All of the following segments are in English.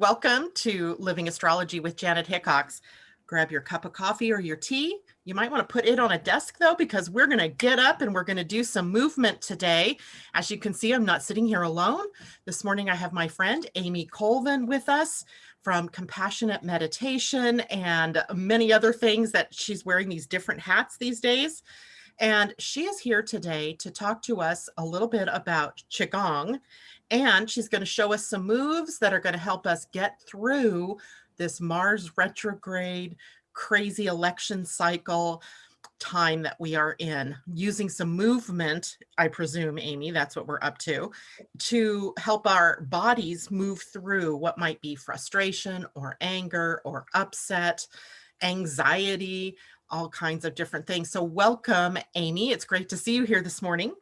Welcome to Living Astrology with Janet Hickox. Grab your cup of coffee or your tea. You might want to put it on a desk though, because we're going to get up and we're going to do some movement today. As you can see, I'm not sitting here alone. This morning, I have my friend Amy Colvin with us from Compassionate Meditation and many other things that she's wearing these different hats these days. And she is here today to talk to us a little bit about Qi Gong. And she's going to show us some moves that are going to help us get through this Mars retrograde, crazy election cycle time that we are in, using some movement, I presume, Amy, that's what we're up to help our bodies move through what might be frustration or anger or upset, anxiety, all kinds of different things. So welcome, Amy. It's great to see you here this morning.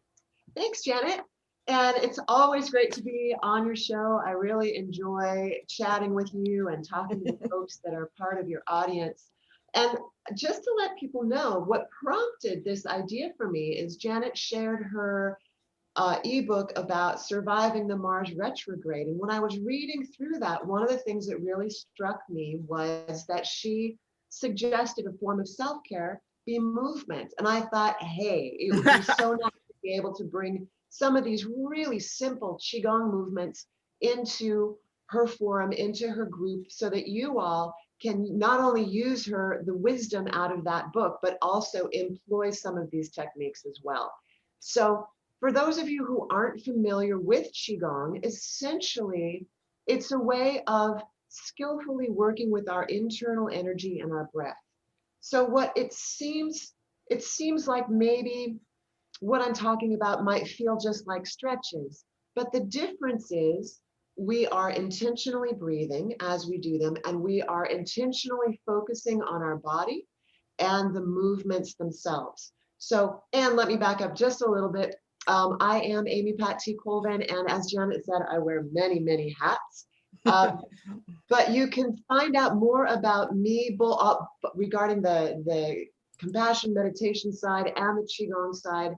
Thanks, Janet. And it's always great to be on your show. I really enjoy chatting with you and talking to the folks that are part of your audience. And just to let people know, what prompted this idea for me is Janet shared her ebook about surviving the Mars retrograde. And when I was reading through that, one of the things that really struck me was that she suggested a form of self-care be movement. And I thought, hey, it would be so nice to be able to bring some of these really simple Qigong movements into her forum, into her group, so that you all can not only use the wisdom out of that book, but also employ some of these techniques as well. So for those of you who aren't familiar with Qigong, essentially, it's a way of skillfully working with our internal energy and our breath. So what it seems like maybe what I'm talking about might feel just like stretches, but the difference is we are intentionally breathing as we do them, and we are intentionally focusing on our body and the movements themselves. So, and let me back up just a little bit. I am Amy Pat T. Colvin, and as Janet said, I wear many, many hats. But you can find out more about me regarding the compassion meditation side and the Qigong side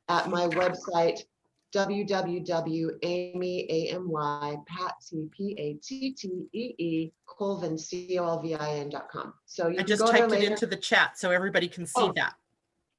at my website, www.amycolvin.com. So you I can just go there typed it later. into the chat so everybody can see that.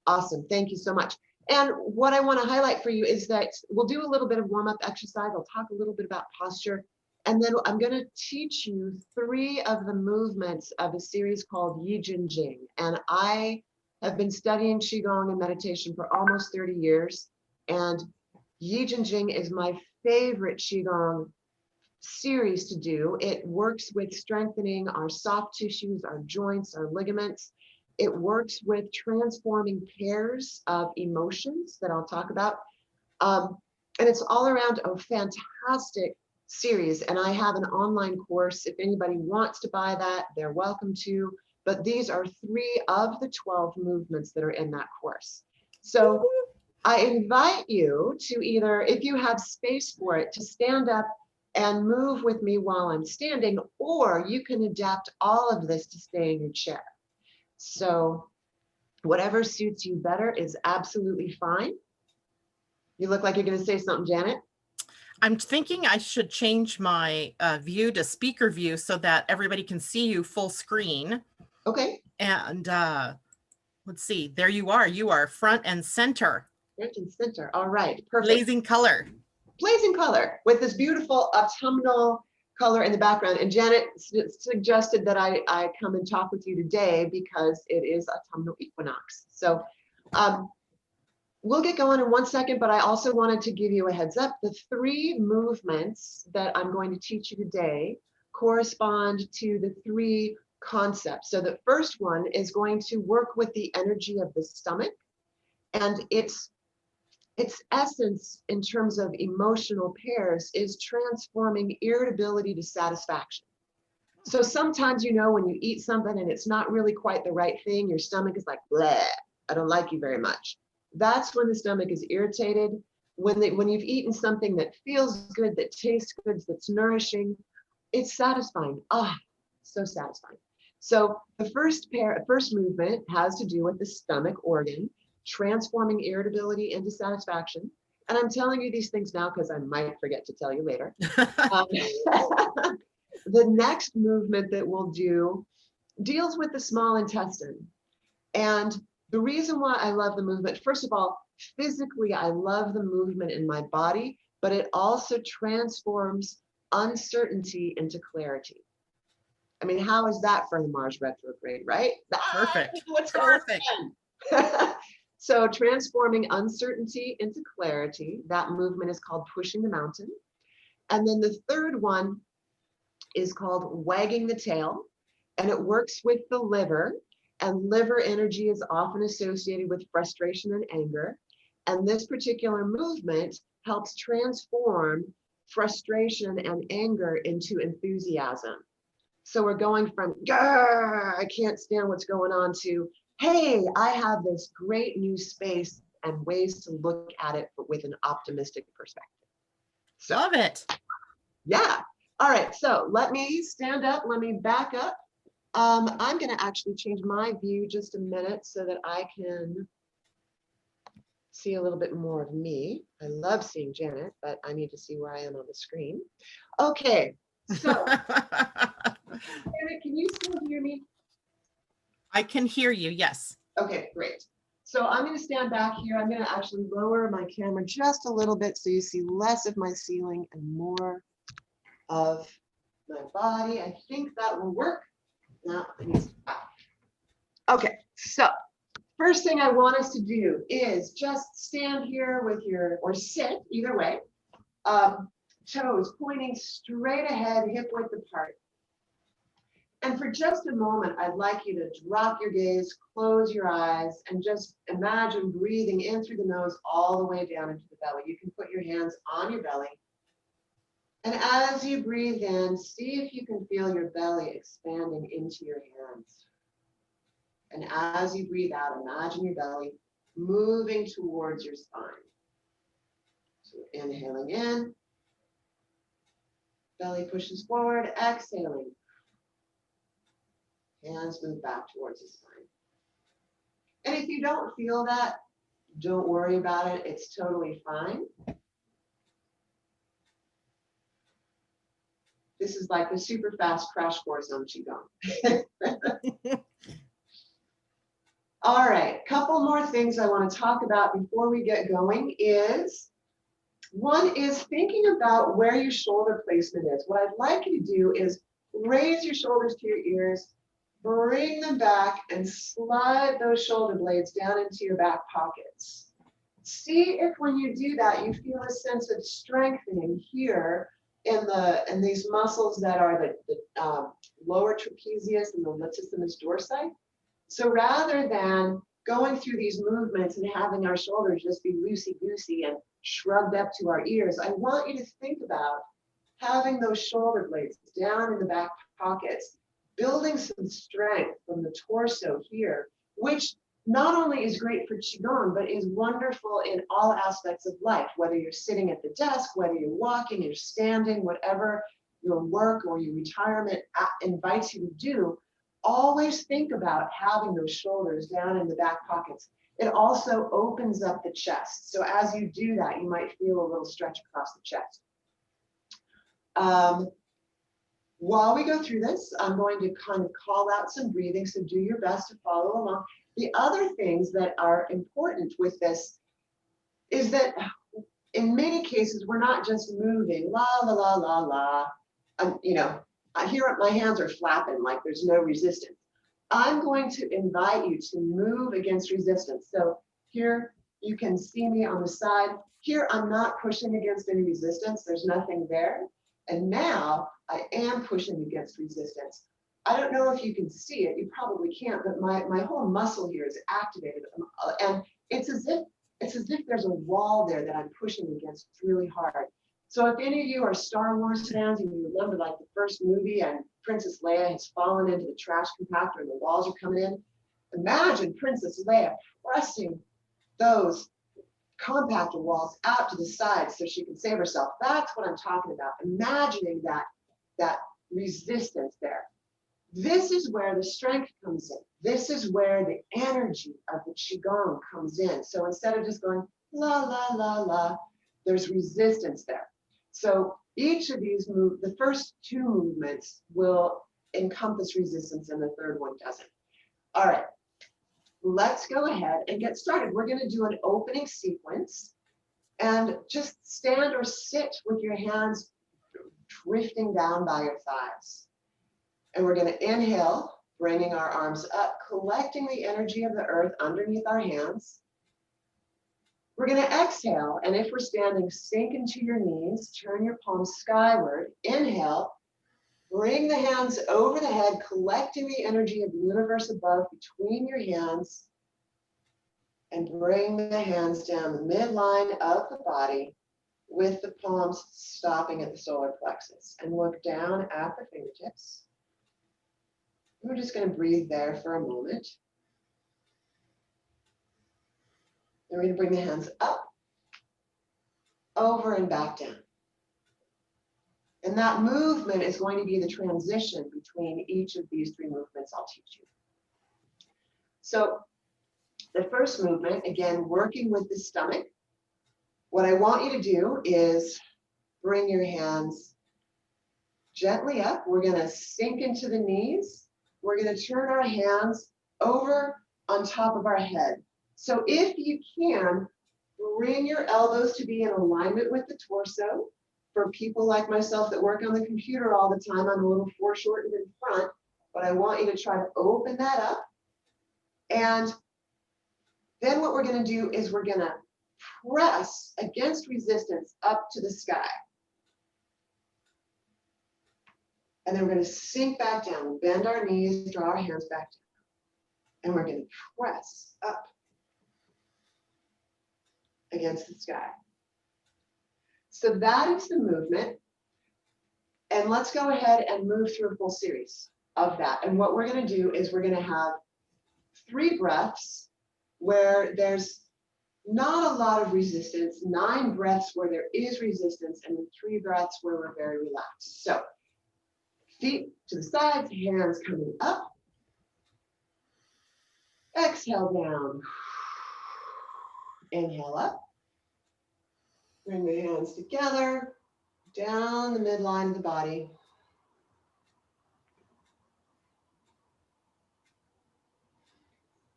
Awesome. Thank you so much. And what I want to highlight for you is that we'll do a little bit of warm-up exercise. I'll talk a little bit about posture. And then I'm going to teach you 3 of the movements of a series called Yi Jing. And I have been studying Qigong and meditation for almost 30 years. And Yi Jing is my favorite Qigong series to do. It works with strengthening our soft tissues, our joints, our ligaments. It works with transforming pairs of emotions that I'll talk about. And it's all around a fantastic series. And I have an online course. If anybody wants to buy that, they're welcome to. But these are 3 of the 12 movements that are in that course. So I invite you to either, if you have space for it, to stand up and move with me while I'm standing, or you can adapt all of this to stay in your chair. So whatever suits you better is absolutely fine. You look like you're going to say something, Janet. I'm thinking I should change my view to speaker view so that everybody can see you full screen. Okay. And let's see, there you are. You are front and center. Front and center. All right. Perfect. Blazing color. Blazing color with this beautiful autumnal color in the background. And Janet suggested that I come and talk with you today because it is autumnal equinox. So we'll get going in 1 second, but I also wanted to give you a heads up. The 3 movements that I'm going to teach you today correspond to the 3 concepts. So the first one is going to work with the energy of the stomach, and its essence in terms of emotional pairs is transforming irritability to satisfaction. So sometimes, you know, when you eat something and it's not really quite the right thing, your stomach is like, bleh, I don't like you very much. That's when the stomach is irritated. When you've eaten something that feels good, that tastes good, that's nourishing, it's satisfying. So satisfying. So the first movement has to do with the stomach organ, transforming irritability into satisfaction. And I'm telling you these things now because I might forget to tell you later. The next movement that we'll do deals with the small intestine. And the reason why I love the movement, first of all, physically, I love the movement in my body, but it also transforms uncertainty into clarity. I mean, how is that for the Mars retrograde, right? Perfect. What's going Perfect. on? So transforming uncertainty into clarity, that movement is called pushing the mountain. And then the third one is called wagging the tail, and it works with the liver. And liver energy is often associated with frustration and anger. And this particular movement helps transform frustration and anger into enthusiasm. So we're going from, I can't stand what's going on, to, hey, I have this great new space and ways to look at it with an optimistic perspective. So, love it. Yeah. All right. So let me stand up. Let me back up. I'm going to actually change my view just a minute so that I can see a little bit more of me. I love seeing Janet, but I need to see where I am on the screen. Okay. So, Janet, can you still hear me? I can hear you. Yes. Okay, great. So I'm going to stand back here. I'm going to actually lower my camera just a little bit so you see less of my ceiling and more of my body. I think that will work. Now I need to stop. Okay, so first thing I want us to do is just stand here with your, or sit, either way, toes pointing straight ahead, hip width apart. And for just a moment, I'd like you to drop your gaze, close your eyes, and just imagine breathing in through the nose all the way down into the belly. You can put your hands on your belly. And as you breathe in, see if you can feel your belly expanding into your hands. And as you breathe out, imagine your belly moving towards your spine. So inhaling in, belly pushes forward, exhaling. Hands move back towards the spine. And if you don't feel that, don't worry about it. It's totally fine. This is like the super fast crash course on Qi Gong. All right, couple more things I want to talk about before we get going is, one is thinking about where your shoulder placement is. What I'd like you to do is raise your shoulders to your ears, bring them back, and slide those shoulder blades down into your back pockets. See if when you do that, you feel a sense of strengthening here in these muscles that are the lower trapezius and the latissimus dorsi. So rather than going through these movements and having our shoulders just be loosey-goosey and shrugged up to our ears, I want you to think about having those shoulder blades down in the back pockets, building some strength from the torso here, which not only is great for Qigong, but is wonderful in all aspects of life, whether you're sitting at the desk, whether you're walking, you're standing, whatever your work or your retirement invites you to do. Always think about having those shoulders down in the back pockets. It also opens up the chest. So as you do that, you might feel a little stretch across the chest. While we go through this, I'm going to kind of call out some breathing, so do your best to follow along. The other things that are important with this is that in many cases, we're not just moving, la, la, la, la, la. You know, here my hands are flapping like there's no resistance. I'm going to invite you to move against resistance. So here you can see me on the side. Here I'm not pushing against any resistance. There's nothing there. And now I am pushing against resistance. I don't know if you can see it. You probably can't, but my whole muscle here is activated. And it's as if there's a wall there that I'm pushing against really hard. So if any of you are Star Wars fans and you remember like the first movie and Princess Leia has fallen into the trash compactor and the walls are coming in, imagine Princess Leia pressing those compactor walls out to the side so she can save herself. That's what I'm talking about. Imagining that resistance there. This is where the strength comes in. This is where the energy of the Qigong comes in. So instead of just going la, la, la, la, there's resistance there. So Each of these the first two movements will encompass resistance and the third one doesn't. All right, let's go ahead and get started. We're going to do an opening sequence and just stand or sit with your hands drifting down by your thighs. And we're going to inhale, bringing our arms up, collecting the energy of the earth underneath our hands. We're going to exhale, and if we're standing, sink into your knees, turn your palms skyward. Inhale, bring the hands over the head, collecting the energy of the universe above between your hands, and bring the hands down the midline of the body with the palms stopping at the solar plexus. And look down at the fingertips. We're just going to breathe there for a moment. Then we're going to bring the hands up, over and back down. And that movement is going to be the transition between each of these three movements I'll teach you. So the first movement, again, working with the stomach. What I want you to do is bring your hands gently up. We're going to sink into the knees. We're going to turn our hands over on top of our head. So if you can, bring your elbows to be in alignment with the torso. For people like myself that work on the computer all the time, I'm a little foreshortened in front, but I want you to try to open that up. And then what we're going to do is we're going to press against resistance up to the sky. And then we're going to sink back down, bend our knees, draw our hands back down. And we're going to press up against the sky. So that is the movement. And let's go ahead and move through a full series of that. And what we're going to do is we're going to have 3 breaths where there's not a lot of resistance, 9 breaths where there is resistance, and then 3 breaths where we're very relaxed. So feet to the sides, hands coming up. Exhale down. Inhale up. Bring the hands together, down the midline of the body.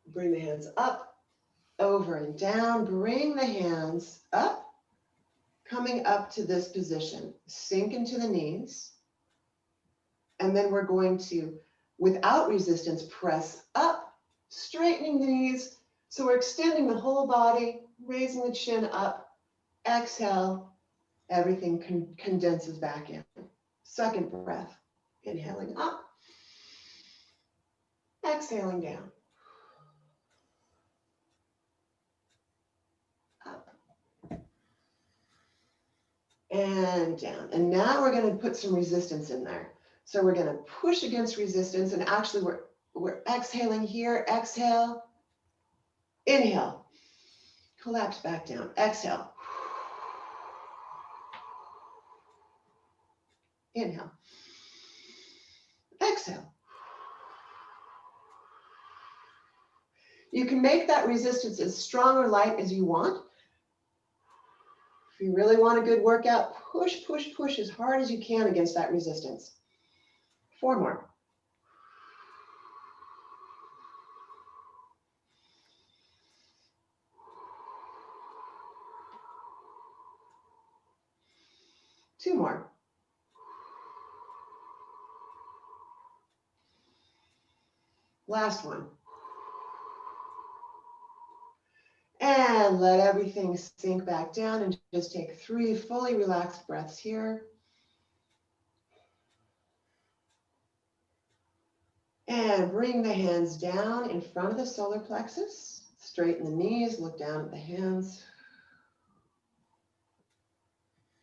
Bring the hands up, over and down. Bring the hands up, coming up to this position. Sink into the knees. And then we're going to, without resistance, press up, straightening the knees. So we're extending the whole body, raising the chin up. Exhale, everything condenses back in. Second breath, inhaling up, exhaling down. Up. And down. And now we're going to put some resistance in there. So we're going to push against resistance, and actually we're exhaling here. Exhale, inhale, collapse back down. Exhale. Inhale. Exhale. You can make that resistance as strong or light as you want. If you really want a good workout, push, push, push as hard as you can against that resistance. 4 more. Two more. Last one. And let everything sink back down and just take 3 fully relaxed breaths here. And bring the hands down in front of the solar plexus. Straighten the knees, look down at the hands.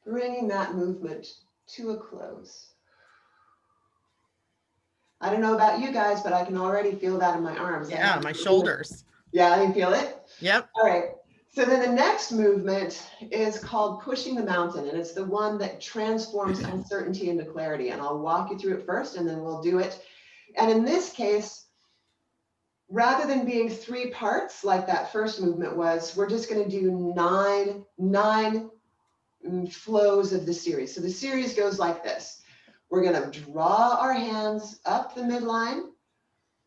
Bringing that movement to a close. I don't know about you guys, but I can already feel that in my arms. Yeah, my shoulders. Yeah, you feel it? Yep. All right. So then the next movement is called pushing the mountain, and it's the one that transforms uncertainty into clarity. And I'll walk you through it first, and then we'll do it. And in this case, rather than being 3 parts like that first movement was, we're just going to do nine flows of the series. So the series goes like this. We're going to draw our hands up the midline.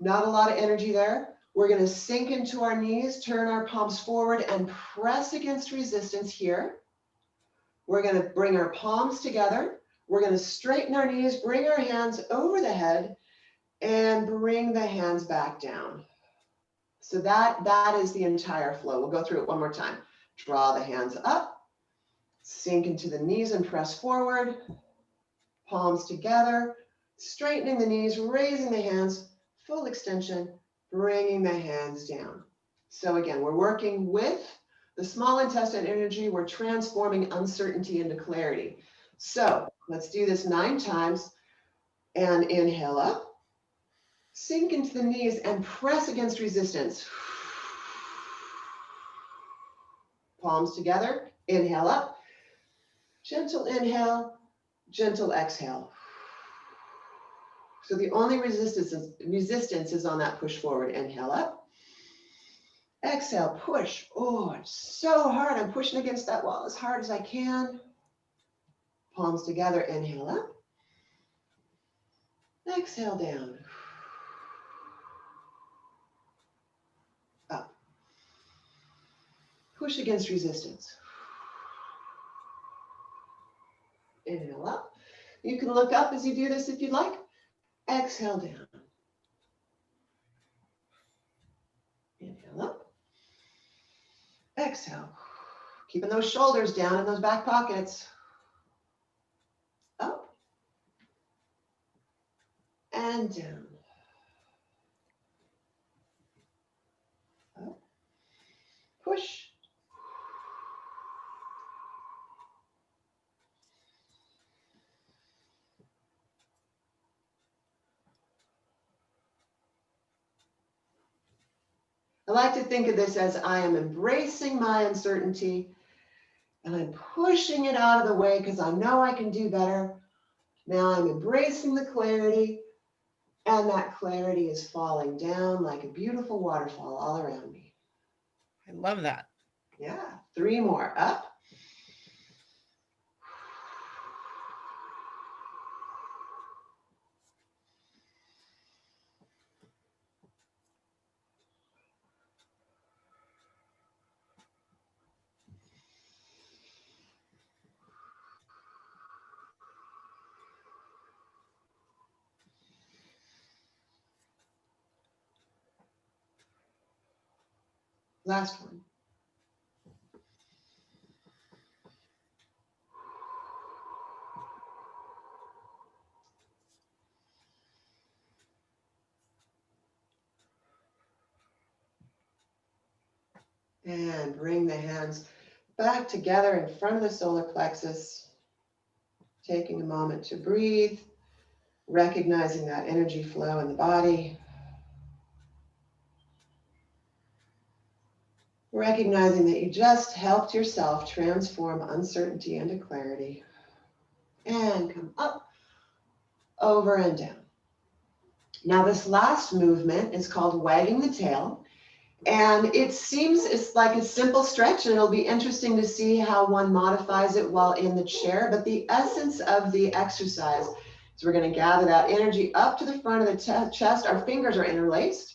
Not a lot of energy there. We're going to sink into our knees, turn our palms forward and press against resistance here. We're going to bring our palms together. We're going to straighten our knees, bring our hands over the head, and bring the hands back down. So that is the entire flow. We'll go through it one more time. Draw the hands up, sink into the knees and press forward. Palms together, straightening the knees, raising the hands, full extension, bringing the hands down. So again, we're working with the small intestine energy. We're transforming uncertainty into clarity. So let's do this 9 times and inhale up, sink into the knees and press against resistance. Palms together, inhale up, gentle inhale, gentle exhale. So the only resistance is on that push forward. Inhale up. Exhale, push. Oh, it's so hard. I'm pushing against that wall as hard as I can. Palms together. Inhale up. Exhale down. Up. Push against resistance. Inhale up. You can look up as you do this if you'd like. Exhale down. Inhale up. Exhale. Keeping those shoulders down in those back pockets. Up. And down. Up. Push. I like to think of this as I am embracing my uncertainty and I'm pushing it out of the way because I know I can do better. Now I'm embracing the clarity and that clarity is falling down like a beautiful waterfall all around me. I love that. Yeah, 3 more. Up. Last one. And bring the hands back together in front of the solar plexus. Taking a moment to breathe, recognizing that energy flow in the body. Recognizing that you just helped yourself transform uncertainty into clarity. And come up, over and down. Now this last movement is called wagging the tail. And it seems it's like a simple stretch and it'll be interesting to see how one modifies it while in the chair. But the essence of the exercise is we're going to gather that energy up to the front of the chest. Our fingers are interlaced,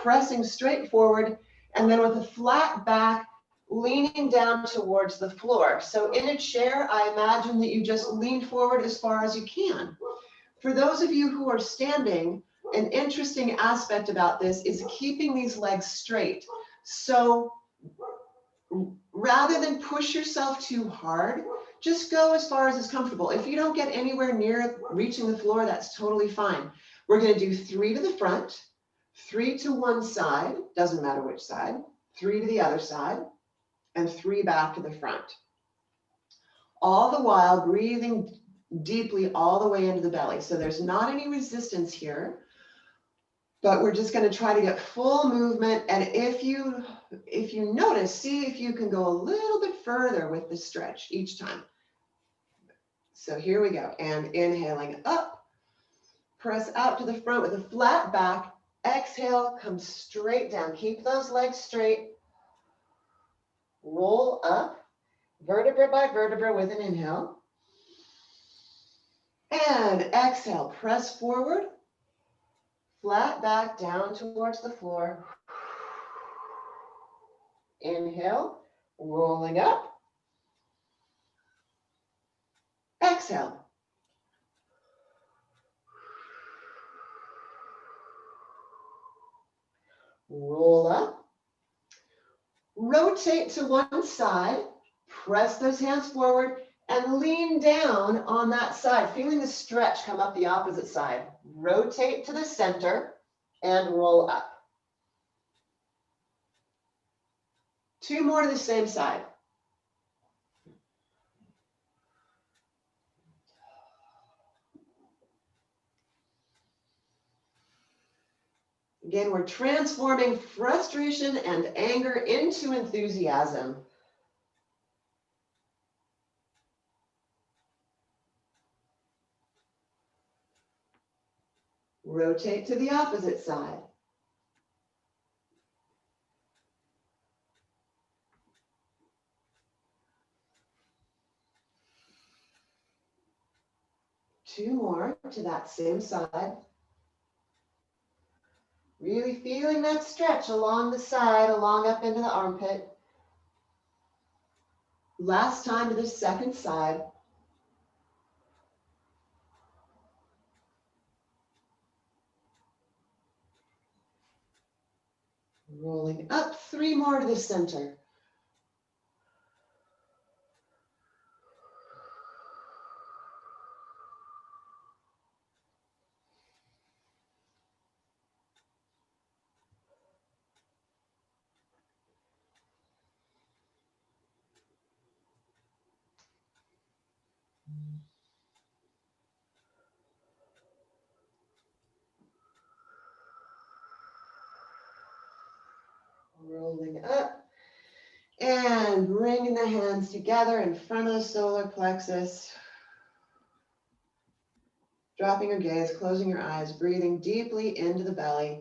pressing straight forward. And then with a flat back, leaning down towards the floor. So in a chair, I imagine that you just lean forward as far as you can. For those of you who are standing, an interesting aspect about this is keeping these legs straight. So rather than push yourself too hard, just go as far as is comfortable. If you don't get anywhere near reaching the floor, that's totally fine. We're going to do 3 to the front, 3 to one side, doesn't matter which side, 3 to the other side, and 3 back to the front. All the while breathing deeply all the way into the belly. So there's not any resistance here, but we're just going to try to get full movement. And if you notice, see if you can go a little bit further with the stretch each time. So here we go. And inhaling up, press out to the front with a flat back. Exhale, come straight down. Keep those legs straight. Roll up. vertebra by vertebra with an inhale. And exhale, press forward, flat back down towards the floor. Inhale, rolling up. Exhale. Roll up. Rotate to one side. Press those hands forward and lean down on that side, feeling the stretch come up the opposite side. Rotate to the center and roll up. Two more to the same side. Again, we're transforming frustration and anger into enthusiasm. Rotate to the opposite side. Two more to that same side. Really feeling that stretch along the side, along up into the armpit. Last time to the second side. Rolling up, three more to the center. Rolling up and bringing the hands together in front of the solar plexus. Dropping your gaze, closing your eyes, breathing deeply into the belly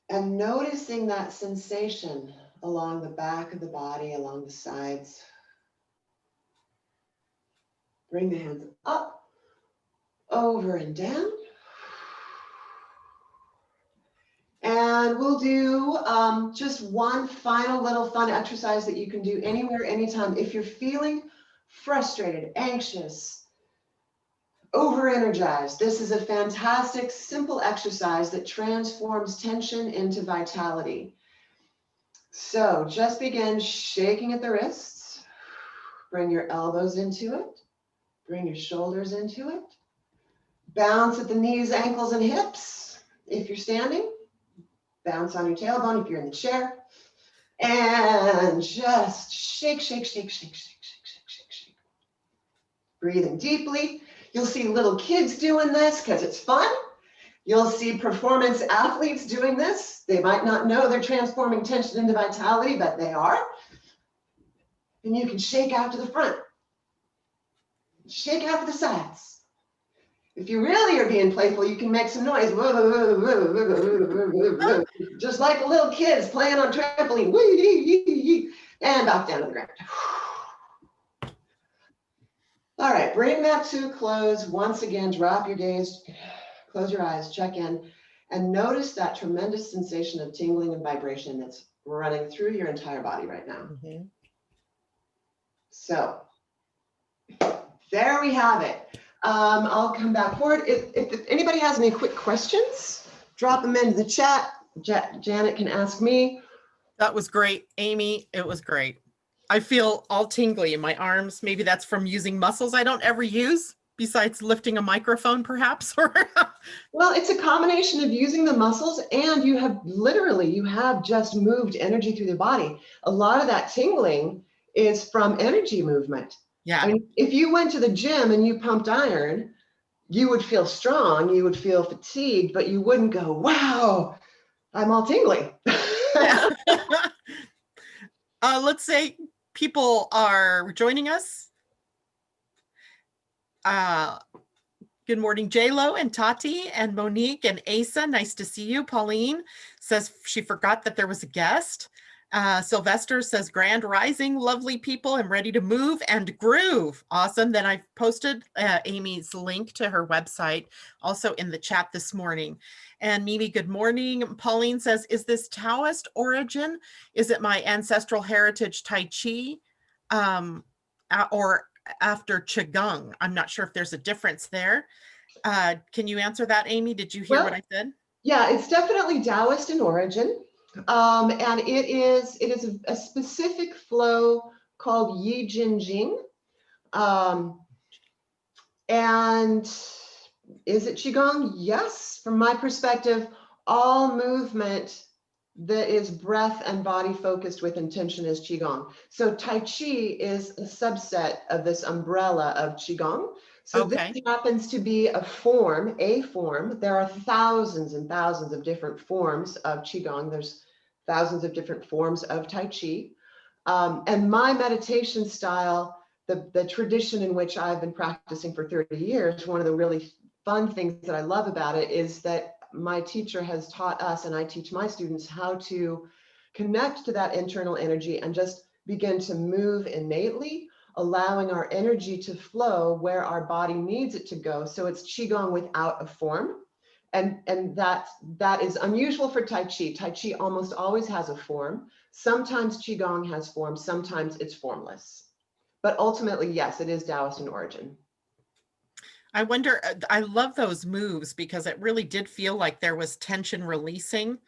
and noticing that sensation along the back of the body, along the sides. Bring the hands up, over and down. And we'll do just one final little fun exercise that you can do anywhere, anytime. If you're feeling frustrated, anxious, over-energized, this is a fantastic, simple exercise that transforms tension into vitality. So just begin shaking at the wrists. Bring your elbows into it. Bring your shoulders into it. Bounce at the knees, ankles, and hips. If you're standing, bounce on your tailbone if you're in the chair. And just shake, shake, shake, shake, shake, shake, shake, shake, shake. Breathing deeply. You'll see little kids doing this because it's fun. You'll see performance athletes doing this. They might not know they're transforming tension into vitality, but they are. And you can shake out to the front. Shake out to the sides. If you really are being playful, you can make some noise. Just like the little kids playing on trampoline. And back down to the ground. All right, bring that to a close. Once again, drop your gaze, close your eyes, check in, and notice that tremendous sensation of tingling and vibration that's running through your entire body right now. Mm-hmm. So there we have it. I'll come back forward. If anybody has any quick questions, drop them into the chat. Janet can ask me. That was great, Amy. It was great. I feel all tingly in my arms. Maybe that's from using muscles I don't ever use, besides lifting a microphone, perhaps. Well, it's a combination of using the muscles, and you have just moved energy through the body. A lot of that tingling is from energy movement. Yeah. I mean, if you went to the gym and you pumped iron, you would feel strong, you would feel fatigued, but you wouldn't go, wow, I'm all tingly. Yeah. Let's say people are joining us. Good morning, J-Lo and Tati and Monique and Asa. Nice to see you. Pauline says she forgot that there was a guest. Sylvester says, Grand Rising, lovely people. I'm ready to move and groove. Awesome. Then I've posted Amy's link to her website also in the chat this morning. And Mimi, good morning. Pauline says, is this Taoist origin? Is it my ancestral heritage Tai Chi or after Qi Gong? I'm not sure if there's a difference there. Can you answer that, Amy? Did you hear what I said? Yeah, it's definitely Taoist in origin. And it is a specific flow called Yi Jin Jing. And is it Qigong? Yes. From my perspective, all movement that is breath and body focused with intention is Qigong. So Tai Chi is a subset of this umbrella of Qigong. So this happens to be a form. There are thousands and thousands of different forms of Qigong. There's thousands of different forms of Tai Chi. And my meditation style, the tradition in which I've been practicing for 30 years, one of the really fun things that I love about it is that my teacher has taught us, and I teach my students, how to connect to that internal energy and just begin to move innately, allowing our energy to flow where our body needs it to go. So it's Qigong without a form. And that is unusual for Tai Chi. Tai Chi almost always has a form. Sometimes Qigong has form, sometimes it's formless. But ultimately, yes, it is Taoist in origin. I wonder, I love those moves because it really did feel like there was tension releasing.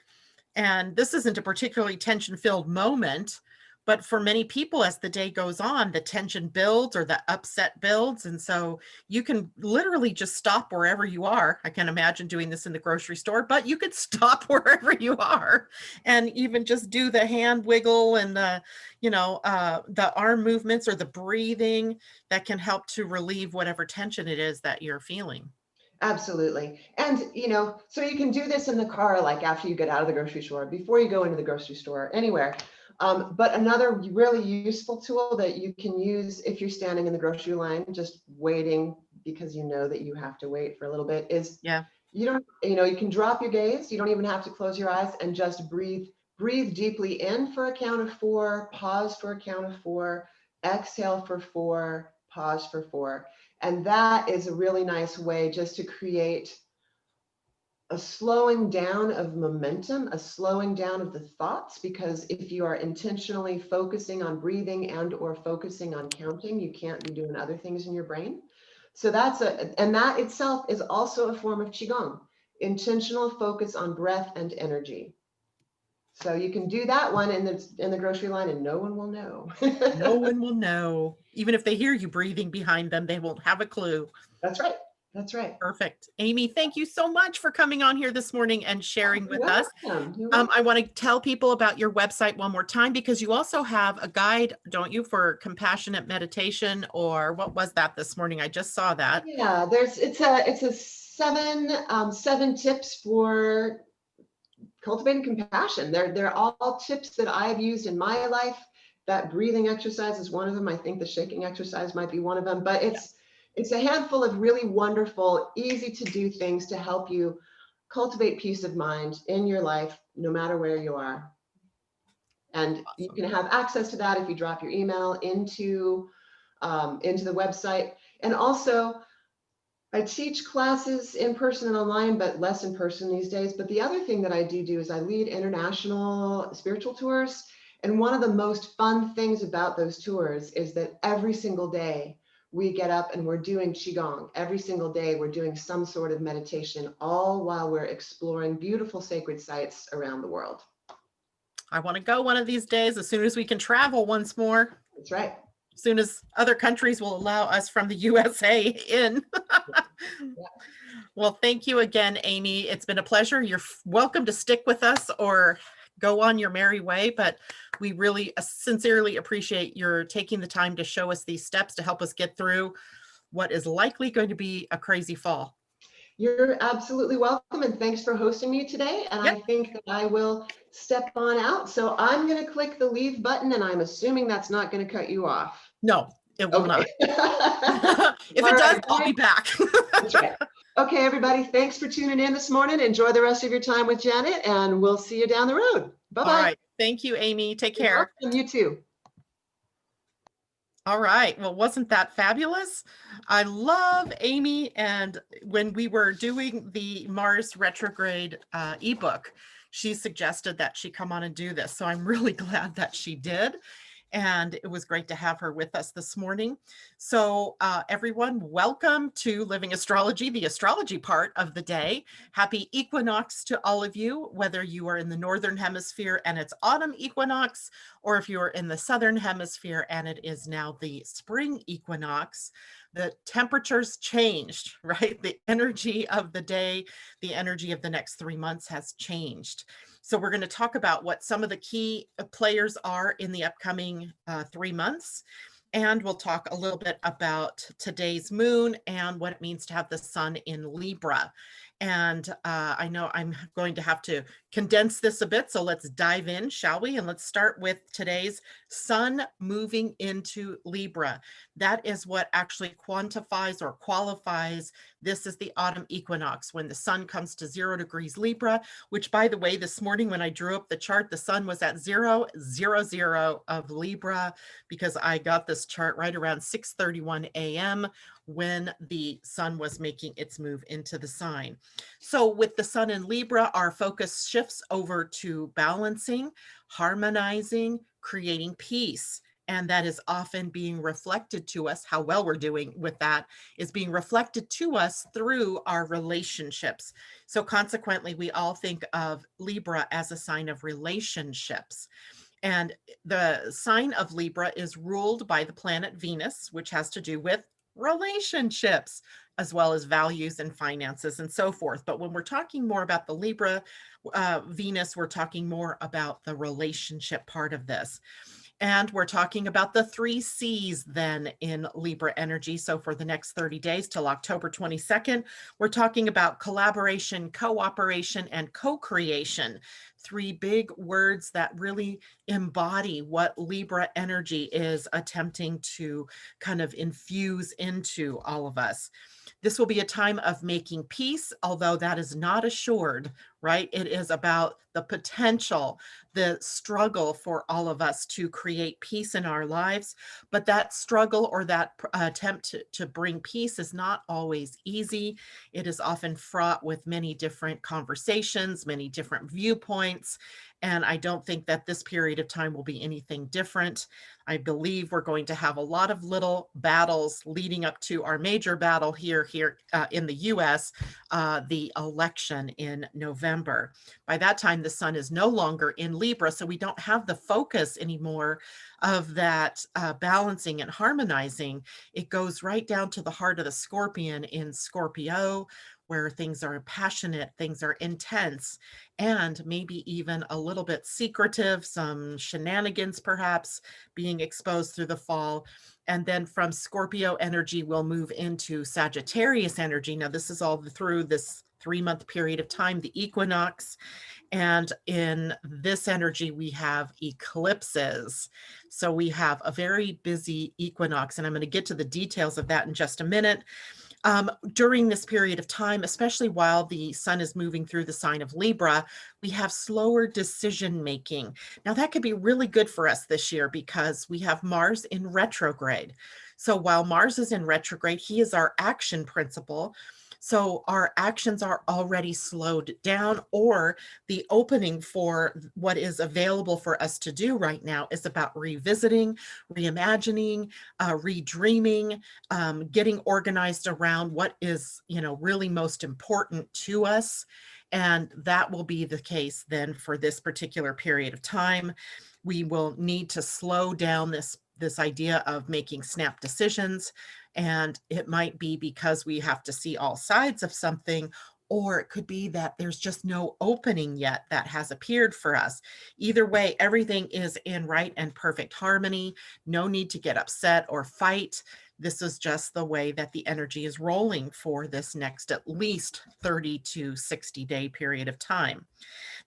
And this isn't a particularly tension-filled moment, but for many people, as the day goes on, the tension builds or the upset builds. And so you can literally just stop wherever you are. I can imagine doing this in the grocery store, but you could stop wherever you are and even just do the hand wiggle and the, the arm movements or the breathing that can help to relieve whatever tension it is that you're feeling. Absolutely. And, so you can do this in the car, like after you get out of the grocery store, before you go into the grocery store, anywhere. But another really useful tool that you can use if you're standing in the grocery line, just waiting because you know that you have to wait for a little bit, is you can drop your gaze. You don't even have to close your eyes and just breathe deeply in for a count of 4, pause for a count of 4, exhale for 4, pause for 4. And that is a really nice way just to create a slowing down of momentum, a slowing down of the thoughts, because if you are intentionally focusing on breathing and or focusing on counting, you can't be doing other things in your brain. So and that itself is also a form of Qigong, intentional focus on breath and energy. So you can do that one in the grocery line and no one will know. No one will know. Even if they hear you breathing behind them, they won't have a clue. That's right. That's right. Perfect. Amy, thank you so much for coming on here this morning and sharing with us. I want to tell people about your website one more time, because you also have a guide, don't you, for compassionate meditation, or what was that this morning? I just saw that. Yeah, it's a 7 tips for cultivating compassion. They're all tips that I've used in my life. That breathing exercise is one of them. I think the shaking exercise might be one of them, but it's a handful of really wonderful, easy to do things to help you cultivate peace of mind in your life, no matter where you are. And you can have access to that if you drop your email into the website. And also, I teach classes in person and online, but less in person these days. But the other thing that I do is I lead international spiritual tours. And one of the most fun things about those tours is that every single day we get up and we're doing Qigong. Every single day we're doing some sort of meditation, all while we're exploring beautiful sacred sites around the world. I want to go one of these days as soon as we can travel once more. That's right. As soon as other countries will allow us from the USA in. Well, thank you again, Amy. It's been a pleasure. You're welcome to stick with us or go on your merry way, but we really sincerely appreciate your taking the time to show us these steps to help us get through what is likely going to be a crazy fall. You're absolutely welcome, and thanks for hosting me today. And I think that I will step on out. So I'm going to click the leave button, and I'm assuming that's not going to cut you off. No, it will not. If it does, I'll be back. That's right. Okay, everybody, thanks for tuning in this morning. Enjoy the rest of your time with Janet, and we'll see you down the road. Bye-bye. All right. Thank you, Amy. Take You're care. welcome. You too. All right. Well, wasn't that fabulous? I love Amy. And when we were doing the Mars retrograde ebook, she suggested that she come on and do this. So I'm really glad that she did. And it was great to have her with us this morning. So everyone, welcome to Living Astrology, the astrology part of the day. Happy equinox to all of you, whether you are in the Northern Hemisphere and it's autumn equinox, or if you are in the Southern Hemisphere and it is now the spring equinox. The temperatures changed, right? The energy of the day, the energy of the next 3 months has changed. So we're going to talk about what some of the key players are in the upcoming 3 months. And we'll talk a little bit about today's moon and what it means to have the sun in Libra. And I know I'm going to have to condense this a bit. So let's dive in, shall we? And let's start with today's sun moving into Libra. That is what actually quantifies or qualifies. This is the autumn equinox when the sun comes to 0 degrees Libra, which, by the way, this morning when I drew up the chart, the sun was at 000 of Libra, because I got this chart right around 6:31 a.m. when the sun was making its move into the sign. So with the sun in Libra, our focus shifts over to balancing, harmonizing, creating peace. And that is often being reflected to us. How well we're doing with that is being reflected to us through our relationships. So consequently, we all think of Libra as a sign of relationships. And the sign of Libra is ruled by the planet Venus, which has to do with relationships, as well as values and finances and so forth. But when we're talking more about the Libra Venus, we're talking more about the relationship part of this. And we're talking about the 3 C's then in Libra energy. So for the next 30 days till October 22nd, we're talking about collaboration, cooperation, and co-creation. 3 big words that really embody what Libra energy is attempting to kind of infuse into all of us. This will be a time of making peace, although that is not assured, right? It is about the potential, the struggle for all of us to create peace in our lives. But that struggle or that attempt to bring peace is not always easy. It is often fraught with many different conversations, many different viewpoints. And I don't think that this period of time will be anything different. I believe we're going to have a lot of little battles leading up to our major battle here in the US, the election in November. By that time, the sun is no longer in Libra, so we don't have the focus anymore of that balancing and harmonizing. It goes right down to the heart of the Scorpion in Scorpio, where things are passionate, things are intense, and maybe even a little bit secretive, some shenanigans perhaps being exposed through the fall. And then from Scorpio energy, we'll move into Sagittarius energy. Now, this is all through this 3-month period of time, the equinox. And in this energy, we have eclipses. So we have a very busy equinox, and I'm going to get to the details of that in just a minute. During this period of time, especially while the sun is moving through the sign of Libra, we have slower decision making. Now, that could be really good for us this year because we have Mars in retrograde. So while Mars is in retrograde, he is our action principle. So our actions are already slowed down, or the opening for what is available for us to do right now is about revisiting, reimagining, redreaming, getting organized around what is, really most important to us. And that will be the case then for this particular period of time. We will need to slow down this idea of making snap decisions. And it might be because we have to see all sides of something, or it could be that there's just no opening yet that has appeared for us. Either way, everything is in right and perfect harmony. No need to get upset or fight. This is just the way that the energy is rolling for this next at least 30 to 60 day period of time.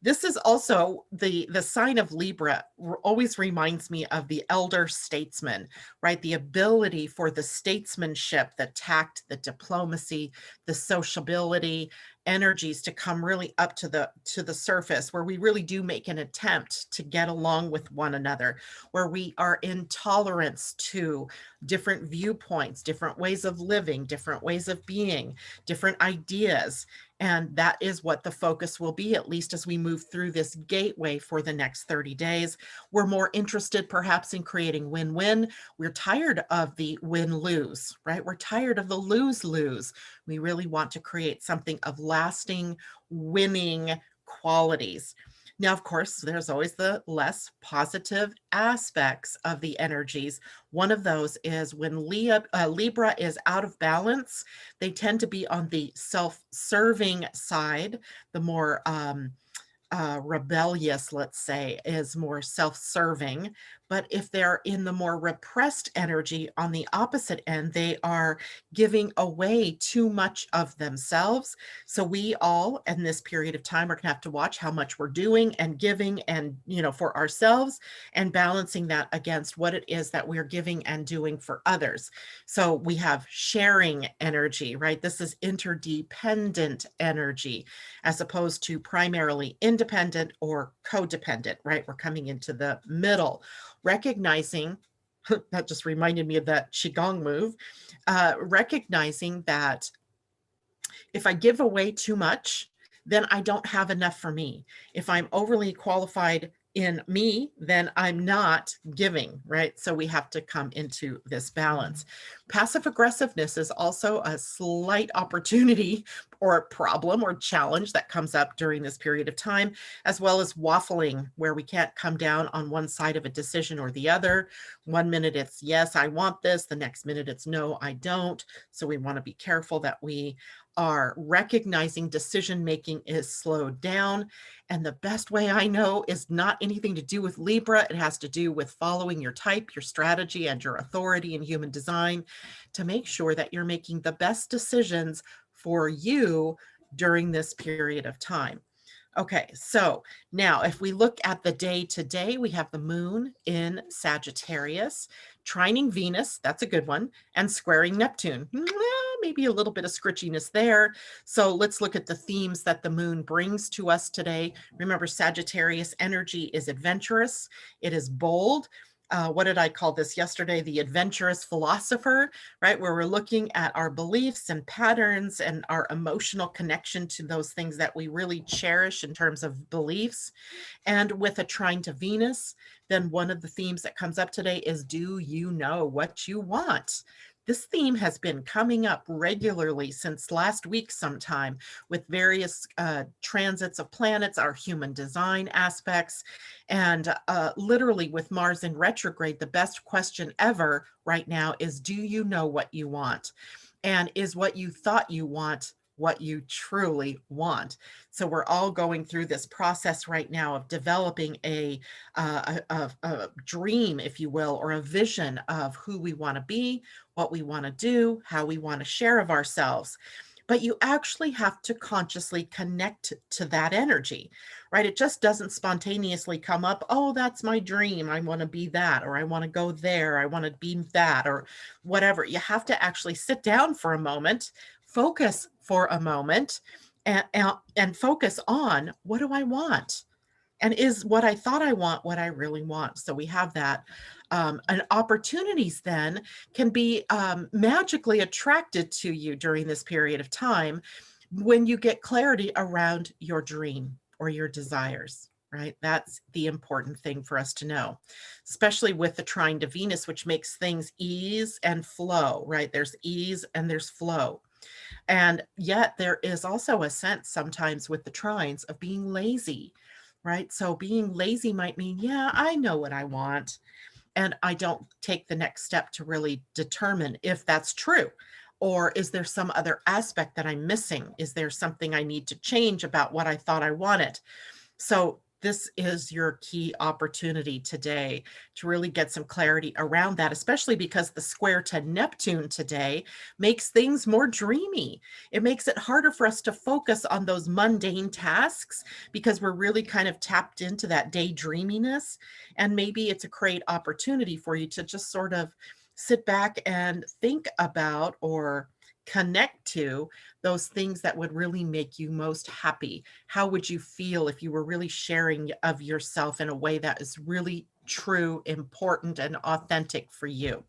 This is also the sign of Libra always reminds me of the elder statesman, right? The ability for the statesmanship, the tact, the diplomacy, the sociability, energies to come really up to the surface, where we really do make an attempt to get along with one another, where we are in tolerance to different viewpoints, different ways of living, different ways of being, different ideas. And that is what the focus will be, at least as we move through this gateway for the next 30 days. We're more interested perhaps in creating win-win. We're tired of the win-lose, right? We're tired of the lose-lose. We really want to create something of lasting, winning qualities. Now, of course, there's always the less positive aspects of the energies. One of those is when Libra is out of balance, they tend to be on the self-serving side. The more rebellious, let's say, is more self-serving. But if they're in the more repressed energy on the opposite end, they are giving away too much of themselves. So we all, in this period of time, are going to have to watch how much we're doing and giving and, for ourselves, and balancing that against what it is that we're giving and doing for others. So we have sharing energy, right? This is interdependent energy, as opposed to primarily independent or codependent, right? We're coming into the middle, recognizing that just reminded me of that Qi Gong move, recognizing that if I give away too much, then I don't have enough for me. If I'm overly qualified in me, then I'm not giving, right? So we have to come into this balance. Passive aggressiveness is also a slight opportunity or problem or challenge that comes up during this period of time, as well as waffling, where we can't come down on one side of a decision or the other. One minute it's, yes, I want this. The next minute it's, no, I don't. So we want to be careful that we are recognizing decision making is slowed down. And the best way I know is not anything to do with Libra. It has to do with following your type, your strategy, and your authority in human design to make sure that you're making the best decisions for you during this period of time. Okay, so now if we look at the day today, we have the moon in Sagittarius, trining Venus, that's a good one, and squaring Neptune. Maybe a little bit of scritchiness there. So let's look at the themes that the moon brings to us today. Remember, Sagittarius energy is adventurous, it is bold. What did I call this yesterday? The adventurous philosopher, right? Where we're looking at our beliefs and patterns and our emotional connection to those things that we really cherish in terms of beliefs. And with a trine to Venus, then one of the themes that comes up today is, do you know what you want? This theme has been coming up regularly since last week sometime, with various transits of planets, our human design aspects, and literally with Mars in retrograde, the best question ever right now is, do you know what you want? And is what you thought you want what you truly want? So we're all going through this process right now of developing a dream, if you will, or a vision of who we want to be, what we want to do, how we want to share of ourselves. But you actually have to consciously connect to that energy, right? It just doesn't spontaneously come up, oh, that's my dream. I want to be that, or I want to go there. I want to be that, or whatever. You have to actually sit down for a moment, focus for a moment, and focus on, what do I want? And is what I thought I want what I really want? So we have that. And opportunities then can be magically attracted to you during this period of time when you get clarity around your dream or your desires, right? That's the important thing for us to know, especially with the trine to Venus, which makes things ease and flow, right? There's ease and there's flow. And yet there is also a sense sometimes with the trines of being lazy, right? So being lazy might mean, yeah, I know what I want, and I don't take the next step to really determine if that's true. Or is there some other aspect that I'm missing? Is there something I need to change about what I thought I wanted? So this is your key opportunity today to really get some clarity around that, especially because the square to Neptune today makes things more dreamy. It makes it harder for us to focus on those mundane tasks because we're really kind of tapped into that daydreaminess. And maybe it's a great opportunity for you to just sort of sit back and think about, or connect to those things that would really make you most happy. How would you feel if you were really sharing of yourself in a way that is really true, important, and authentic for you?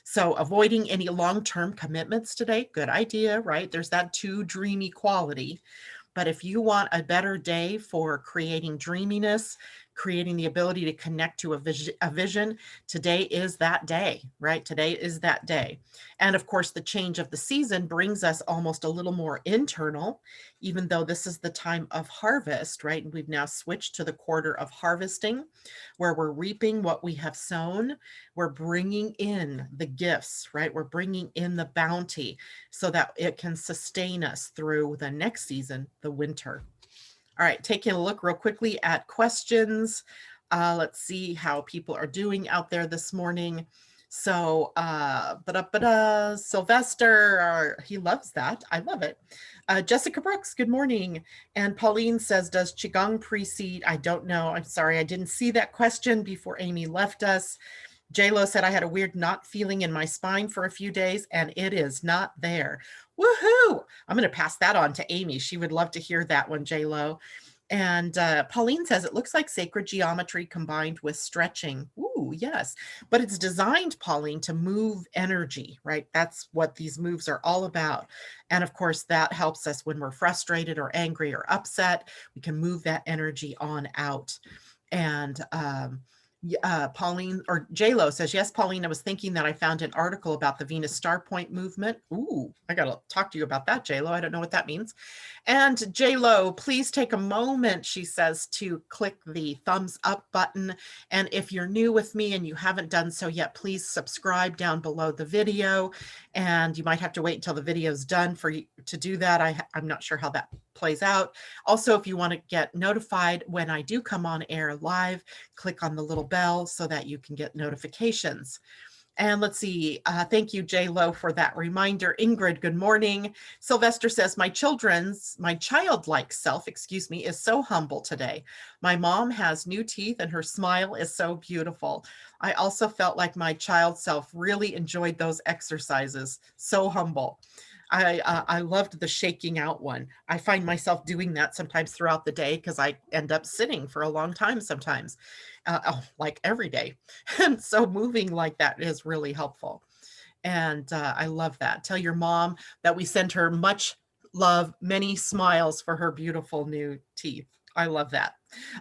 So avoiding any long-term commitments today, good idea, right? There's that too dreamy quality. But if you want a better day for creating dreaminess, creating the ability to connect to a vision, today is that day, right? Today is that day. And of course, the change of the season brings us almost a little more internal, even though this is the time of harvest, right? And we've now switched to the quarter of harvesting, where we're reaping what we have sown. We're bringing in the gifts, right? We're bringing in the bounty so that it can sustain us through the next season, the winter. All right, taking a look real quickly at questions. Let's see how people are doing out there this morning. So, Sylvester, he loves that. I love it. Jessica Brooks, good morning. And Pauline says, does Qigong precede? I don't know. I'm sorry, I didn't see that question before Amy left us. JLo said, I had a weird knot feeling in my spine for a few days, and it is not there. Woohoo! I'm going to pass that on to Amy. She would love to hear that one, JLo. And Pauline says, it looks like sacred geometry combined with stretching. Ooh, yes. But it's designed, Pauline, to move energy, right? That's what these moves are all about. And of course, that helps us when we're frustrated or angry or upset. We can move that energy on out. And Pauline or JLo says, yes, Pauline, I was thinking that I found an article about the Venus star point movement. Ooh, I got to talk to you about that, JLo. I don't know what that means. And JLo, please take a moment, she says, to click the thumbs up button. And if you're new with me and you haven't done so yet, please subscribe down below the video. And you might have to wait until the video is done for you to do that. I'm not sure how that plays out. Also, if you want to get notified when I do come on air live, click on the little bell so that you can get notifications. And let's see. Thank you, J-Lo, for that reminder. Ingrid, good morning. Sylvester says, my childlike self, is so humble today. My mom has new teeth and her smile is so beautiful. I also felt like my child self really enjoyed those exercises. So humble. I loved the shaking out one. I find myself doing that sometimes throughout the day because I end up sitting for a long time sometimes, like every day. And so moving like that is really helpful. And I love that. Tell your mom that we send her much love, many smiles for her beautiful new teeth. I love that.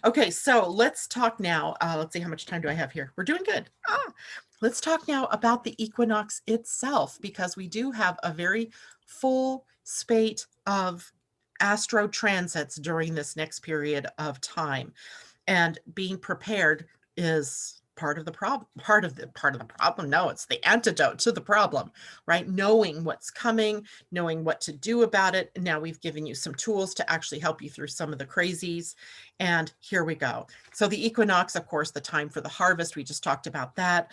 Okay, so let's talk now. Let's see, how much time do I have here? We're doing good. Let's talk now about the equinox itself, because we do have a very full spate of astro transits during this next period of time. And being prepared is part of the problem. No, it's the antidote to the problem, right? Knowing what's coming, knowing what to do about it. Now we've given you some tools to actually help you through some of the crazies. And here we go. So the equinox, of course, the time for the harvest, we just talked about that.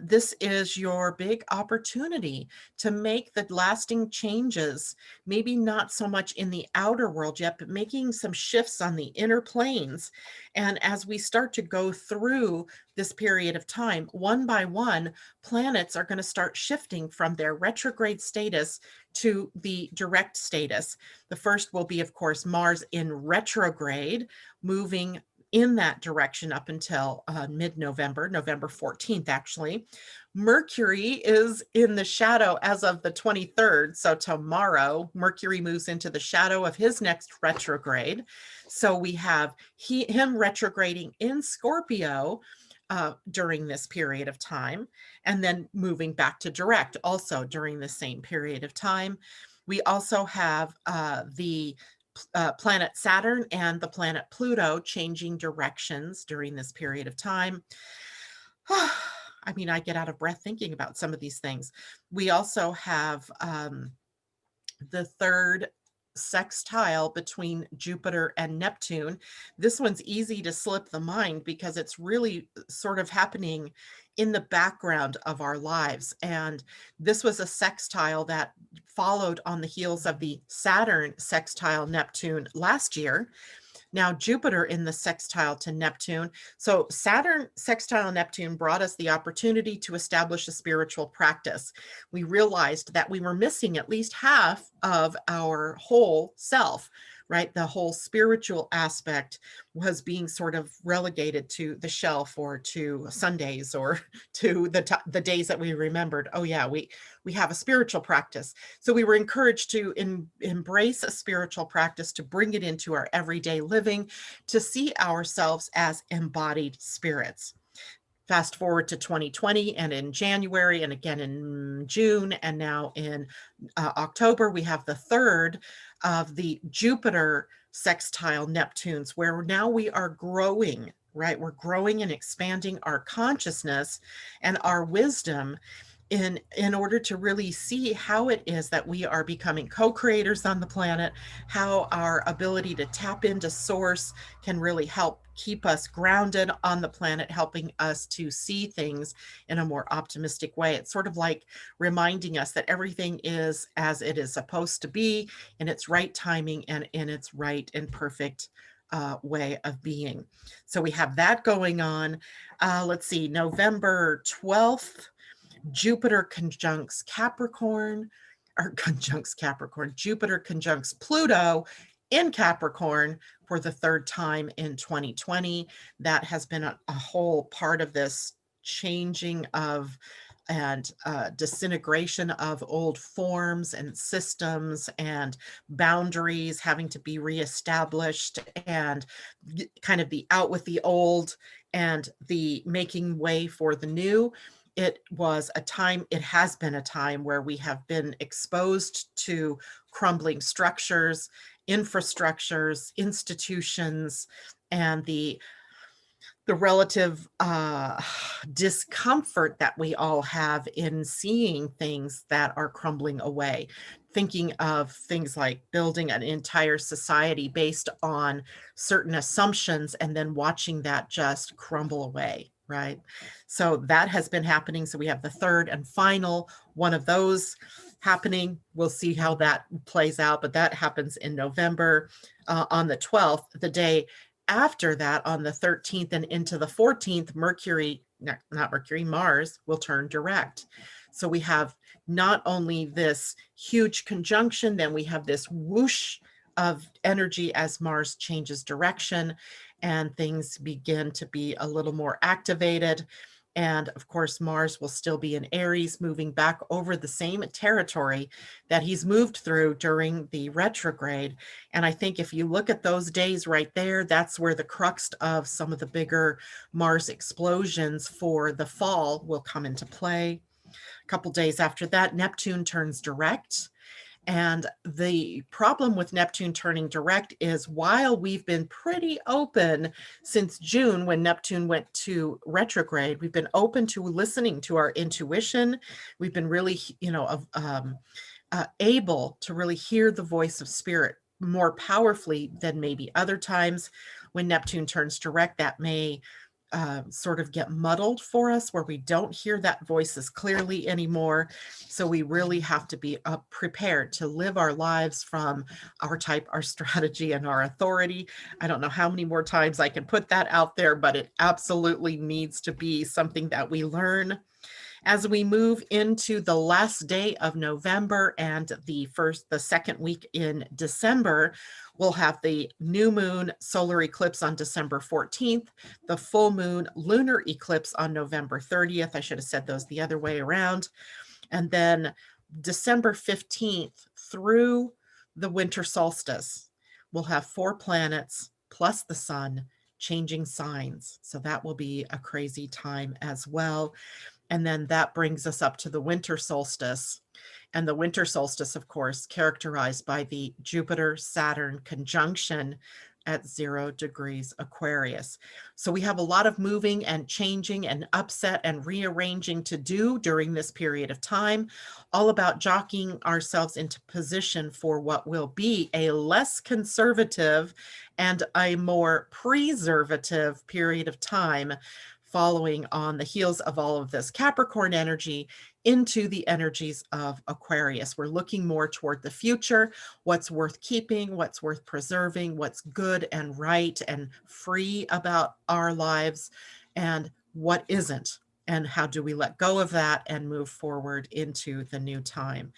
This is your big opportunity to make the lasting changes, maybe not so much in the outer world yet, but making some shifts on the inner planes. And as we start to go through this period of time, one by one, planets are going to start shifting from their retrograde status to the direct status. The first will be, of course, Mars in retrograde, moving in that direction up until mid-November, November 14th, actually. Mercury is in the shadow as of the 23rd. So tomorrow, Mercury moves into the shadow of his next retrograde. So we have him retrograding in Scorpio during this period of time, and then moving back to direct also during the same period of time. We also have the planet Saturn and the planet Pluto changing directions during this period of time. I mean, I get out of breath thinking about some of these things. We also have the third sextile between Jupiter and Neptune. This one's easy to slip the mind because it's really sort of happening in the background of our lives. And this was a sextile that followed on the heels of the Saturn sextile Neptune last year. Now, Jupiter in the sextile to Neptune. So, Saturn sextile Neptune brought us the opportunity to establish a spiritual practice. We realized that we were missing at least half of our whole self, right? The whole spiritual aspect was being sort of relegated to the shelf or to Sundays or to the days that we remembered. Oh, yeah, we have a spiritual practice. So we were encouraged to embrace a spiritual practice, to bring it into our everyday living, to see ourselves as embodied spirits. Fast forward to 2020, and in January, and again in June, and now in October, we have the third of the Jupiter sextile Neptunes, where now we are growing, right? We're growing and expanding our consciousness and our wisdom in order to really see how it is that we are becoming co-creators on the planet, how our ability to tap into source can really help keep us grounded on the planet, helping us to see things in a more optimistic way. It's sort of like reminding us that everything is as it is supposed to be, in its right timing and in its right and perfect way of being. So we have that going on. Let's see, November 12th, Jupiter conjuncts Capricorn, or conjuncts Capricorn, Jupiter conjuncts Pluto in Capricorn for the third time in 2020. That has been a whole part of this changing of and disintegration of old forms and systems and boundaries having to be reestablished, and kind of the out with the old and the making way for the new. It was a time, it has been a time where we have been exposed to crumbling structures, infrastructures, institutions, and the relative discomfort that we all have in seeing things that are crumbling away. Thinking of things like building an entire society based on certain assumptions and then watching that just crumble away, right? So that has been happening. So we have the third and final one of those happening. We'll see how that plays out, but that happens in November on the 12th, the day after that, on the 13th and into the 14th, Mars will turn direct. So we have not only this huge conjunction, then we have this whoosh of energy as Mars changes direction and things begin to be a little more activated. And of course, Mars will still be in Aries, moving back over the same territory that he's moved through during the retrograde. And I think if you look at those days right there, that's where the crux of some of the bigger Mars explosions for the fall will come into play. A couple days after that, Neptune turns direct. And the problem with Neptune turning direct is, while we've been pretty open since June when Neptune went to retrograde, we've been open to listening to our intuition. We've been really, able to really hear the voice of spirit more powerfully than maybe other times. When Neptune turns direct, that may sort of get muddled for us, where we don't hear that voice as clearly anymore. So we really have to be prepared to live our lives from our type, our strategy, and our authority. I don't know how many more times I can put that out there, but it absolutely needs to be something that we learn. As we move into the last day of November and the second week in December, we'll have the new moon solar eclipse on December 14th, the full moon lunar eclipse on November 30th. I should have said those the other way around. And then December 15th through the winter solstice, we'll have 4 planets plus the sun changing signs. So that will be a crazy time as well. And then that brings us up to the winter solstice. And the winter solstice, of course, characterized by the Jupiter-Saturn conjunction at 0 degrees Aquarius. So we have a lot of moving and changing and upset and rearranging to do during this period of time, all about jockeying ourselves into position for what will be a less conservative and a more preservative period of time, following on the heels of all of this Capricorn energy into the energies of Aquarius. We're looking more toward the future, what's worth keeping, what's worth preserving, what's good and right and free about our lives, and what isn't. And how do we let go of that and move forward into the new time?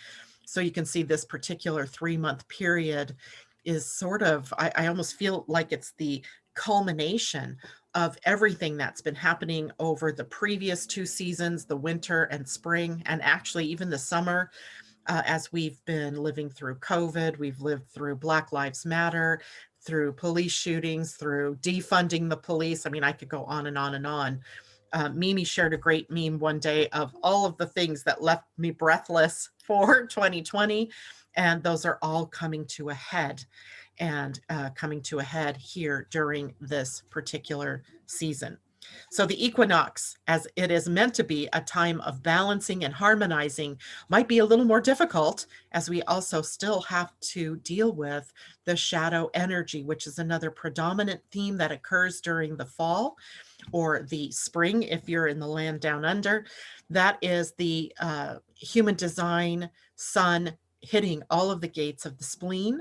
So you can see this particular 3-month period is sort of, I almost feel like it's the culmination of everything that's been happening over the previous 2 seasons, the winter and spring, and actually even the summer, as we've been living through COVID, we've lived through Black Lives Matter, through police shootings, through defunding the police. I mean, I could go on and on and on. Mimi shared a great meme one day of all of the things that left me breathless for 2020, and those are all coming to a head and coming to a head here during this particular season. So the equinox, as it is meant to be a time of balancing and harmonizing, might be a little more difficult, as we also still have to deal with the shadow energy, which is another predominant theme that occurs during the fall or the spring if you're in the land down under. That is the human design sun hitting all of the gates of the spleen.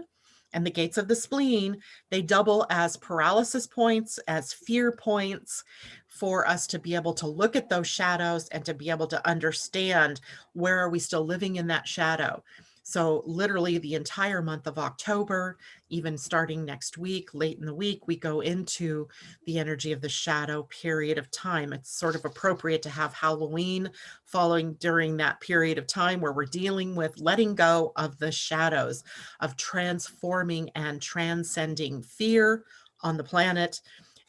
And the gates of the spleen, they double as paralysis points, as fear points, for us to be able to look at those shadows and to be able to understand, where are we still living in that shadow. So literally the entire month of October, even starting next week, late in the week, we go into the energy of the shadow period of time. It's sort of appropriate to have Halloween following during that period of time, where we're dealing with letting go of the shadows, of transforming and transcending fear on the planet,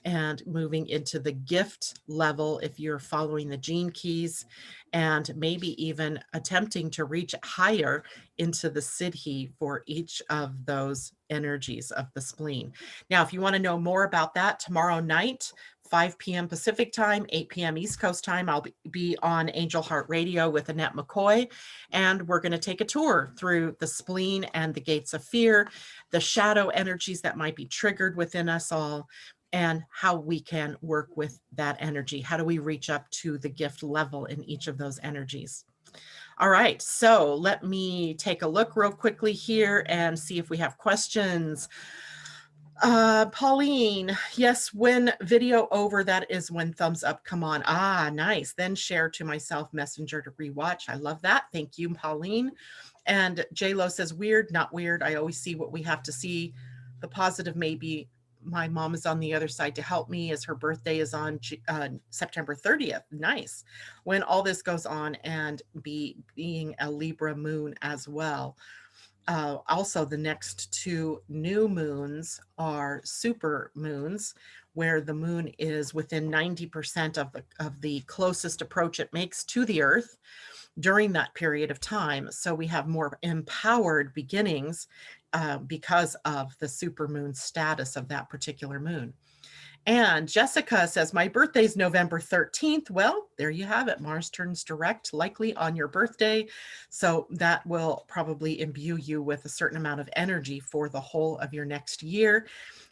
and moving into the gift level if you're following the gene keys, and maybe even attempting to reach higher into the siddhi for each of those energies of the spleen. Now, if you want to know more about that, tomorrow night, 5 p.m. Pacific time, 8 p.m. East Coast time, I'll be on Angel Heart Radio with Annette McCoy, and we're going to take a tour through the spleen and the gates of fear, the shadow energies that might be triggered within us all, and how we can work with that energy. How do we reach up to the gift level in each of those energies? All right, so let me take a look real quickly here and see if we have questions. Pauline, yes, when video over, that is when thumbs up come on. Ah, nice. Then share to myself messenger to rewatch. I love that. Thank you, Pauline. And J-Lo says, weird, not weird. I always see what we have to see. The positive may be my mom is on the other side to help me, as her birthday is on September 30th. Nice. When all this goes on, and being a Libra moon as well. Also, the next 2 new moons are super moons, where the moon is within 90% of the closest approach it makes to the Earth during that period of time. So we have more empowered beginnings because of the supermoon status of that particular moon. And Jessica says, my birthday's November 13th. Well, there you have it. Mars turns direct, likely on your birthday. So that will probably imbue you with a certain amount of energy for the whole of your next year.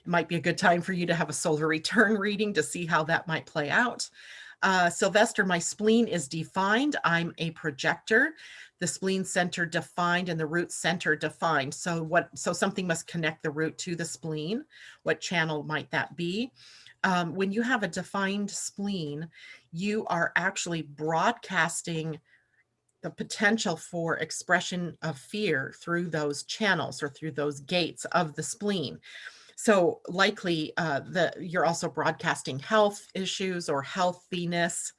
It might be a good time for you to have a solar return reading to see how that might play out. Sylvester, my spleen is defined. I'm a projector. The spleen center defined and the root center defined. So something must connect the root to the spleen. What channel might that be? When you have a defined spleen, you are actually broadcasting the potential for expression of fear through those channels or through those gates of the spleen. So likely you're also broadcasting health issues or healthiness.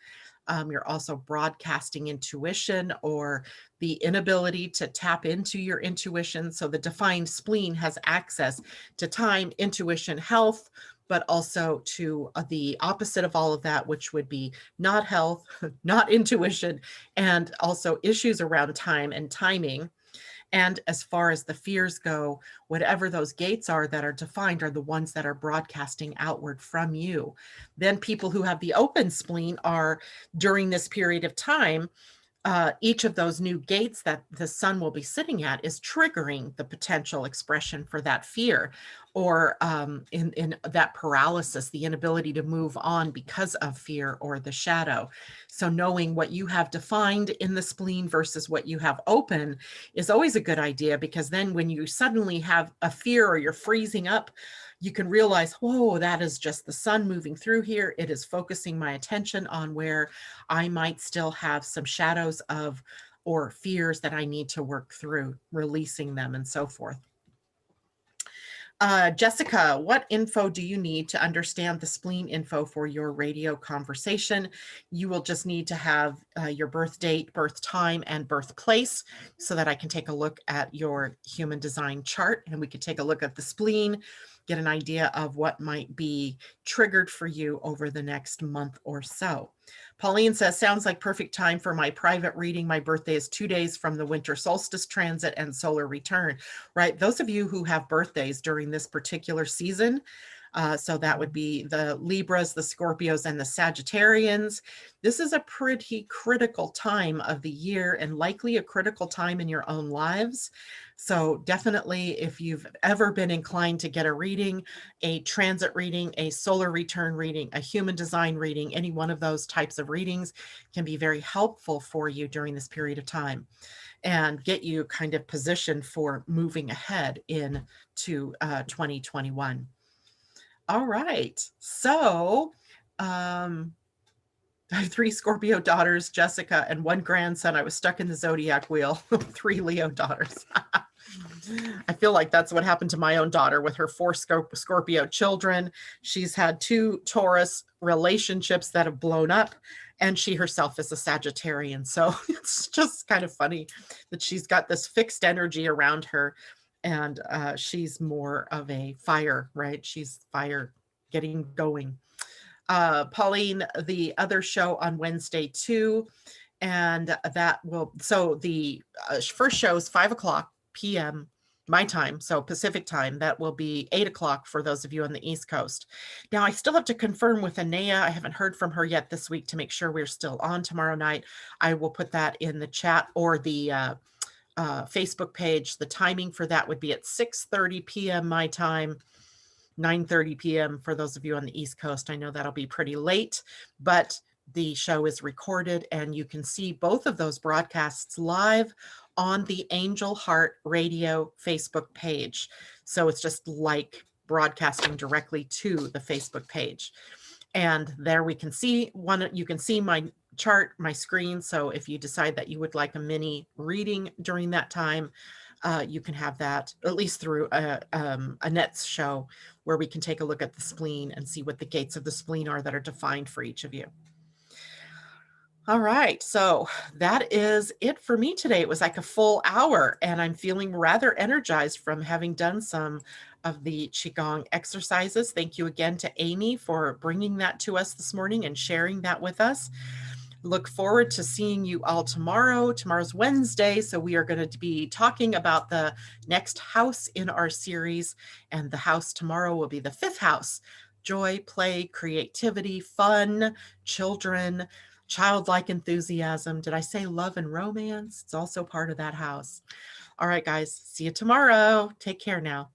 You're also broadcasting intuition or the inability to tap into your intuition. So the defined spleen has access to time, intuition, health, but also to the opposite of all of that, which would be not health, not intuition, and also issues around time and timing. And as far as the fears go, whatever those gates are that are defined are the ones that are broadcasting outward from you. Then people who have the open spleen are, during this period of time, each of those new gates that the sun will be sitting at is triggering the potential expression for that fear. or in that paralysis, the inability to move on because of fear or the shadow. So knowing what you have defined in the spleen versus what you have open is always a good idea, because then when you suddenly have a fear or you're freezing up, you can realize, whoa, that is just the sun moving through here. It is focusing my attention on where I might still have some shadows of or fears that I need to work through, releasing them and so forth. Jessica, what info do you need to understand the spleen info for your radio conversation? You will just need to have your birth date, birth time, and birthplace so that I can take a look at your human design chart, and we can take a look at the spleen, get an idea of what might be triggered for you over the next month or so. Pauline says, sounds like perfect time for my private reading. My birthday is 2 days from the winter solstice transit and solar return, right? Those of you who have birthdays during this particular season, so that would be the Libras, the Scorpios, and the Sagittarians. This is a pretty critical time of the year, and likely a critical time in your own lives. So definitely, if you've ever been inclined to get a reading, a transit reading, a solar return reading, a human design reading, any one of those types of readings can be very helpful for you during this period of time and get you kind of positioned for moving ahead into 2021. All right. So I have 3 Scorpio daughters, Jessica, and 1 grandson. I was stuck in the zodiac wheel. 3 Leo daughters. I feel like that's what happened to my own daughter with her 4 Scorpio children. She's had 2 Taurus relationships that have blown up, and she herself is a Sagittarian. So it's just kind of funny that she's got this fixed energy around her, and she's more of a fire, right? She's fire getting going. Pauline, the other show on Wednesday too, and that will, so the first show is 5:00 p.m. my time, so Pacific time. That will be 8:00 for those of you on the East Coast. Now, I still have to confirm with Anea. I haven't heard from her yet this week to make sure we're still on tomorrow night. I will put that in the chat or the Facebook page. The timing for that would be at 6:30 p.m. my time, 9:30 p.m. for those of you on the East Coast. I know that'll be pretty late, but the show is recorded and you can see both of those broadcasts live on the Angel Heart Radio Facebook page. So it's just like broadcasting directly to the Facebook page. And there we can see you can see my chart, my screen. So if you decide that you would like a mini reading during that time, you can have that at least through Annette's show, where we can take a look at the spleen and see what the gates of the spleen are that are defined for each of you. All right, so that is it for me today. It was like a full hour, and I'm feeling rather energized from having done some of the Qi Gong exercises. Thank you again to Amy for bringing that to us this morning and sharing that with us. Look forward to seeing you all tomorrow. Tomorrow's Wednesday, so we are going to be talking about the next house in our series, and the house tomorrow will be the 5th house. Joy, play, creativity, fun, children, childlike enthusiasm. Did I say love and romance? It's also part of that house. All right, guys, see you tomorrow. Take care now.